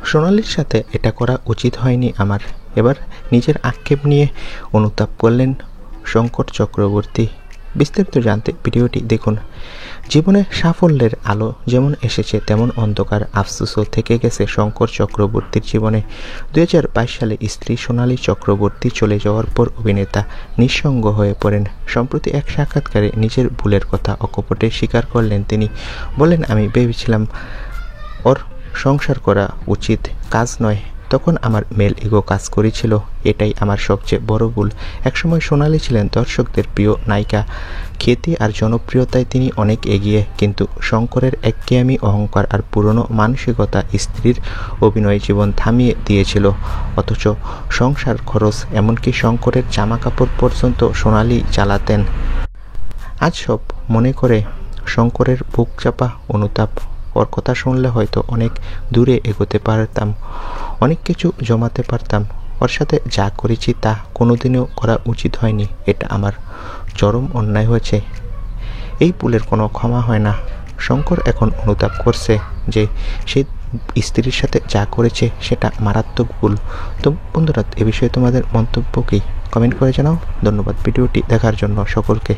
সোনালীর সাথে এটা করা উচিত হয়নি আমার। এবার নিজের আক্ষেপ নিয়ে অনুতাপ করলেন শঙ্কর চক্রবর্তী। বিস্তারিত জানতে ভিডিওটি দেখুন। জীবনে সাফল্যের আলো যেমন এসেছে তেমন অন্ধকার আফসোসও থেকে গেছে শঙ্কর চক্রবর্তীর জীবনে। 2022 সালে স্ত্রী সোনালী চক্রবর্তী চলে যাওয়ার পর অভিনেতা নিঃসঙ্গ হয়ে পড়েন। সম্প্রতি এক সাক্ষাৎকারে নিজের ভুলের কথা অকপটে স্বীকার করলেন তিনি। বলেন, আমি ভেবেছিলাম ওর সংসার করা উচিত, কাজ নয়। তখন আমার মেল ইগো কাজ করেছিল। এটাই আমার সবচেয়ে বড় ভুল। একসময় সোনালী ছিলেন দর্শকদের প্রিয় নায়িকা। খ্যাতি আর জনপ্রিয়তায় তিনি অনেক এগিয়ে, কিন্তু শঙ্করের একঘেয়েমি, অহংকার আর পুরনো মানসিকতা স্ত্রীর অভিনয় জীবন থামিয়ে দিয়েছিল। অথচ সংসার, খরচ, এমনকি শঙ্করের জামা কাপড় পর্যন্ত সোনালী চালাতেন। আজ সব মনে করে শঙ্করের বুক চাপা অনুতাপ। ওর কথা শুনলে হয়তো অনেক দূরে এগোতে পারতাম, অনেক কিছু জমাতে পারতাম। ওর সাথে যা করেছি তা কোনোদিনও করা উচিত হয়নি। এটা আমার চরম অন্যায় হয়েছে। এই ভুলের কোনো ক্ষমা হয় না। শঙ্কর এখন অনুতাপ করছে যে সে স্ত্রীর সাথে যা করেছে সেটা মারাত্মক ভুল। তো বন্ধুরা, এ বিষয়ে তোমাদের মন্তব্য কি? কমেন্ট করে জানাও। ধন্যবাদ ভিডিওটি দেখার জন্য সকলকে।